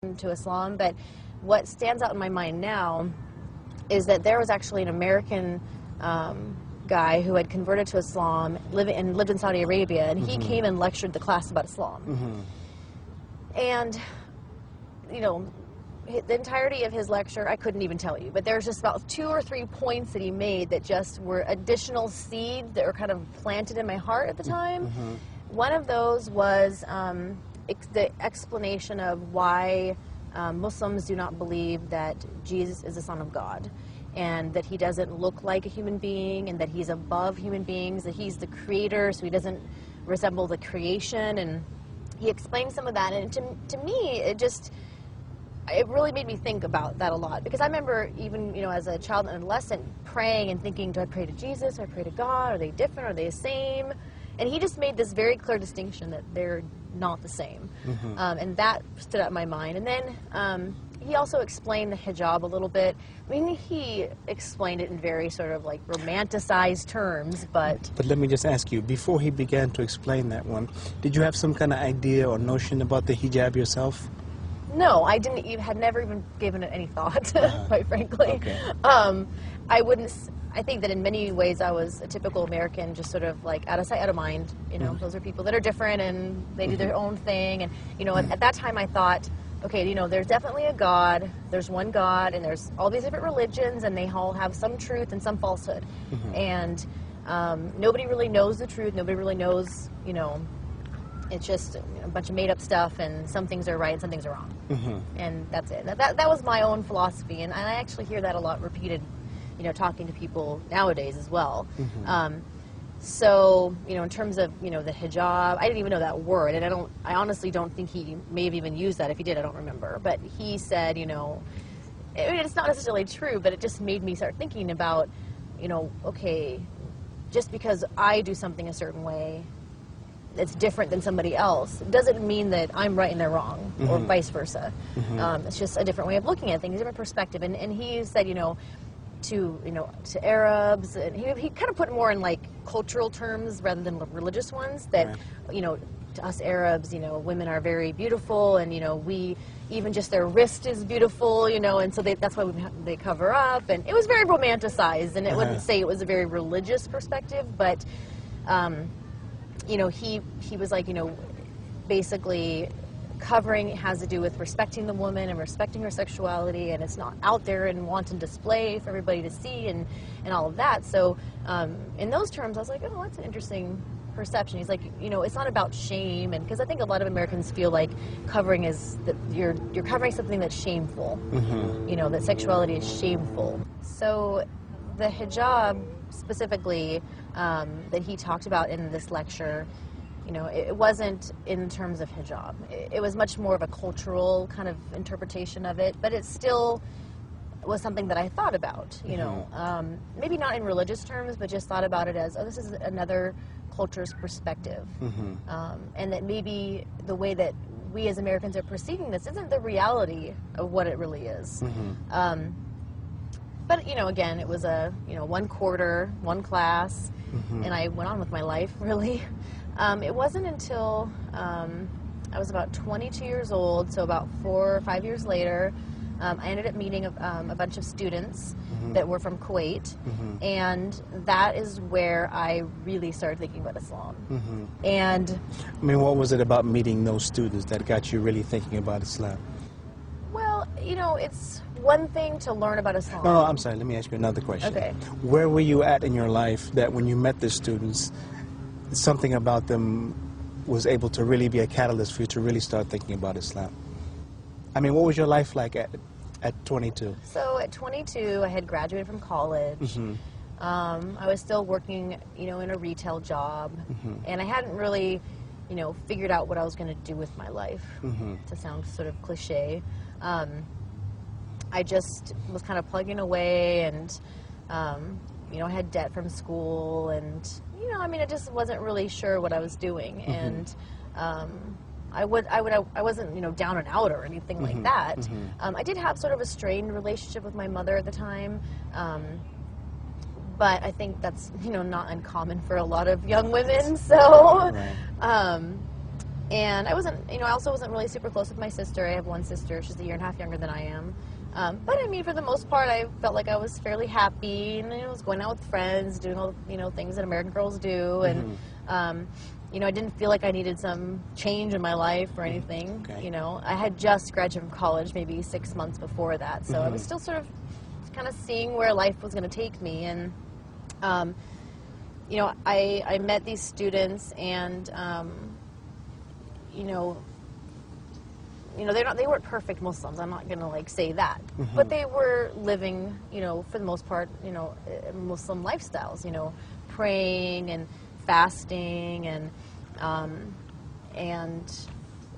to Islam, but what stands out in my mind now is that there was actually an American guy who had converted to Islam, lived in Saudi Arabia, and he came and lectured the class about Islam. And, you know, the entirety of his lecture, I couldn't even tell you, but there's just about 2 or 3 points that he made that just were additional seeds that were kind of planted in my heart at the time. One of those was the explanation of why Muslims do not believe that Jesus is the Son of God, and that he doesn't look like a human being, and that he's above human beings, that he's the creator, so he doesn't resemble the creation. And he explained some of that, and to me, it really made me think about that a lot, because I remember even, you know, as a child and adolescent praying and thinking, do I pray to Jesus, do I pray to God, are they different, are they the same? And he just made this very clear distinction that they're not the same. And that stood out in my mind. And then he also explained the hijab a little bit. I mean, he explained it in very sort of like romanticized terms, but... But let me just ask you, before he began to explain that one, did you have some kind of idea or notion about the hijab yourself? No, I didn't even, had never even given it any thought, quite frankly. Okay. I think that in many ways I was a typical American, just sort of like out of sight, out of mind. You know, those are people that are different and they do their own thing. And, you know, at that time I thought, okay, you know, there's definitely a God, there's one God, and there's all these different religions, and they all have some truth and some falsehood. And nobody really knows the truth, nobody really knows, you know, it's just a bunch of made-up stuff, and some things are right and some things are wrong. And that's it. That was my own philosophy, and I actually hear that a lot repeated, you know, talking to people nowadays as well. So, you know, in terms of, you know, the hijab, I didn't even know that word, and I honestly don't think he may have even used that. If he did, I don't remember. But he said, you know, it's not necessarily true, but it just made me start thinking about, you know, okay, just because I do something a certain way that's different than somebody else doesn't mean that I'm right and they're wrong, or vice versa. It's just a different way of looking at things, a different perspective. And he said, you know, to Arabs, and he kind of put it more in like cultural terms rather than religious ones, that, you know, to us Arabs, you know, women are very beautiful, and, you know, we, even just their wrist is beautiful, you know, and so that's why they cover up, and it was very romanticized, and it wouldn't say it was a very religious perspective, but, you know, he was like, you know, basically covering has to do with respecting the woman and respecting her sexuality, and it's not out there in wanton display for everybody to see, and all of that. So in those terms, I was like, oh, that's an interesting perception. He's like, you know, it's not about shame, and because I think a lot of Americans feel like covering is that you're covering something that's shameful. You know, that sexuality is shameful. So the hijab specifically that he talked about in this lecture, you know, it wasn't in terms of hijab. It was much more of a cultural kind of interpretation of it, but it still was something that I thought about, you know. Maybe not in religious terms, but just thought about it as, oh, this is another culture's perspective. And that maybe the way that we as Americans are perceiving this isn't the reality of what it really is. But, you know, again, it was a, you know, 1 quarter, 1 class, and I went on with my life, really. It wasn't until I was about 22 years old, so about 4 or 5 years later, I ended up meeting a bunch of students that were from Kuwait, and that is where I really started thinking about Islam. And I mean, what was it about meeting those students that got you really thinking about Islam? Well, you know, it's one thing to learn about Islam. No, I'm sorry, let me ask you another question. Okay. Where were you at in your life that when you met the students, something about them was able to really be a catalyst for you to really start thinking about Islam? I mean, what was your life like at 22? So at 22, I had graduated from college. I was still working, you know, in a retail job, and I hadn't really, you know, figured out what I was going to do with my life, to sound sort of cliche. I just was kind of plugging away, and, you know, I had debt from school, and, you know, I mean, I just wasn't really sure what I was doing, and I wasn't, you know, down and out or anything like that. I did have sort of a strained relationship with my mother at the time, but I think that's, you know, not uncommon for a lot of young women. So, And I wasn't, you know, I also wasn't really super close with my sister. I have one sister. She's a year and a half younger than I am. But I mean, for the most part, I felt like I was fairly happy, and I was going out with friends, doing all, you know, things that American girls do, and you know, I didn't feel like I needed some change in my life or anything. Okay. You know, I had just graduated from college maybe 6 months before that, so I was still sort of kind of seeing where life was going to take me, and you know, I met these students, and you know, they weren't perfect Muslims. I'm not gonna like say that, but they were living, you know, for the most part, you know, Muslim lifestyles. You know, praying and fasting, and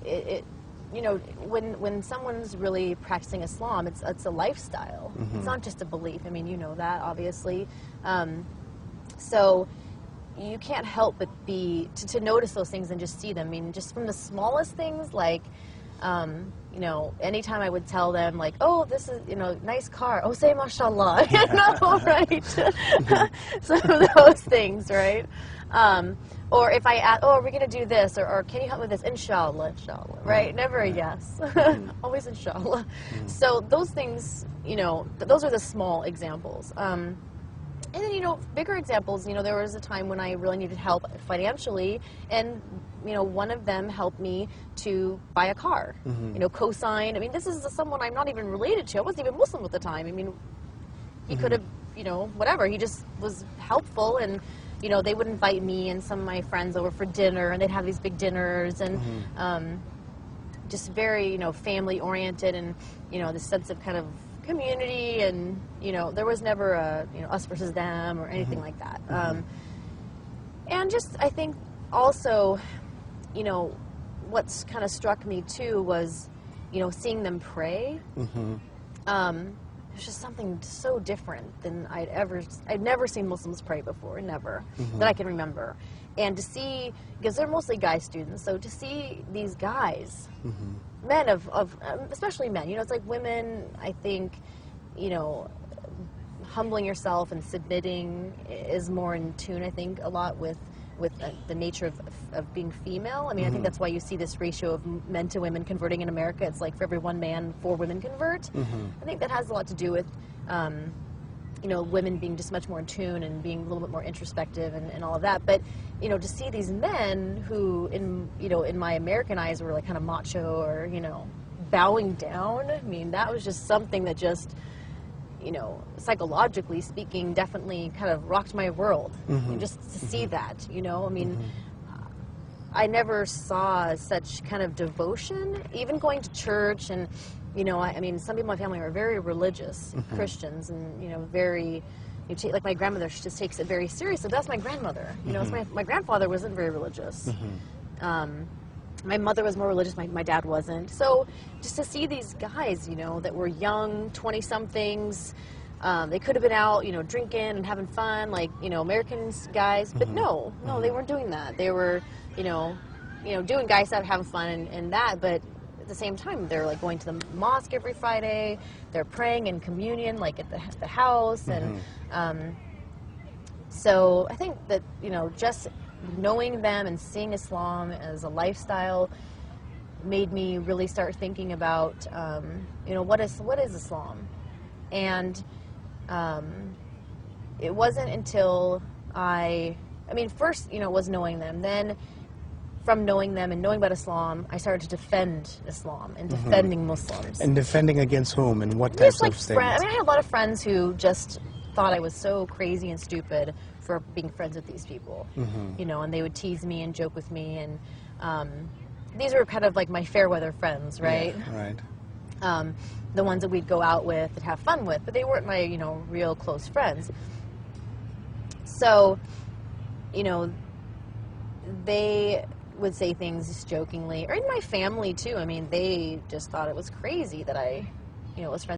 it you know, when someone's really practicing Islam, it's a lifestyle. It's not just a belief. I mean, you know that obviously. So you can't help but to notice those things and just see them. I mean, just from the smallest things, like, you know, anytime I would tell them, like, oh, this is, you know, nice car. Oh, say mashallah. You know, right? Some of those things, right? Or if I ask, oh, are we going to do this? Or can you help me with this? Inshallah, inshallah, right? Never a yes. Always inshallah. So those things, you know, those are the small examples. And then, you know, bigger examples, you know, there was a time when I really needed help financially, and, you know, one of them helped me to buy a car, you know, co-sign. I mean, this is someone I'm not even related to. I wasn't even Muslim at the time. I mean, he could have, you know, whatever. He just was helpful, and, you know, they would invite me and some of my friends over for dinner, and they'd have these big dinners, and just very, you know, family-oriented, and, you know, this sense of kind of community, and, you know, there was never a, you know, us versus them or anything like that. And just, I think also, you know, what's kind of struck me too was, you know, seeing them pray. There's just something so different than I'd never seen Muslims pray before, never, that I can remember. And to see, because they're mostly guy students, so to see these guys, men especially men, you know, it's like women, I think, you know, humbling yourself and submitting is more in tune, I think, a lot with the nature of being female. I mean, I think that's why you see this ratio of men to women converting in America. It's like for every one man, 4 women convert. I think that has a lot to do with, you know, women being just much more in tune and being a little bit more introspective and all of that. But, you know, to see these men who, you know, in my American eyes were like kind of macho or, you know, bowing down, I mean, that was just something that just, you know, psychologically speaking, definitely kind of rocked my world. Just to see that, you know, I mean, I never saw such kind of devotion, even going to church. And, you know, I mean, some people in my family are very religious Christians, and, you know, very, like my grandmother, she just takes it very seriously. That's my grandmother. You know, it's my grandfather wasn't very religious. My mother was more religious, my dad wasn't. So just to see these guys, you know, that were young, 20-somethings, they could have been out, you know, drinking and having fun, like, you know, American guys. But no, they weren't doing that. They were, you know, doing guy stuff, having fun and that, but at the same time, they're like going to the mosque every Friday. They're praying in communion, like at the house, and so I think that, you know, just knowing them and seeing Islam as a lifestyle made me really start thinking about, you know, what is Islam, and it wasn't until I mean, first, you know, it was knowing them, then. From knowing them and knowing about Islam, I started to defend Islam and defending Muslims. And defending against whom and what Just types like of statements? I mean, I had a lot of friends who just thought I was so crazy and stupid for being friends with these people. You know, and they would tease me and joke with me, and these were kind of like my fair weather friends, right? Yeah, right. The ones that we'd go out with and have fun with, but they weren't my, you know, real close friends. So, you know, they would say things just jokingly, or in my family too. I mean, they just thought it was crazy that I, you know, was friends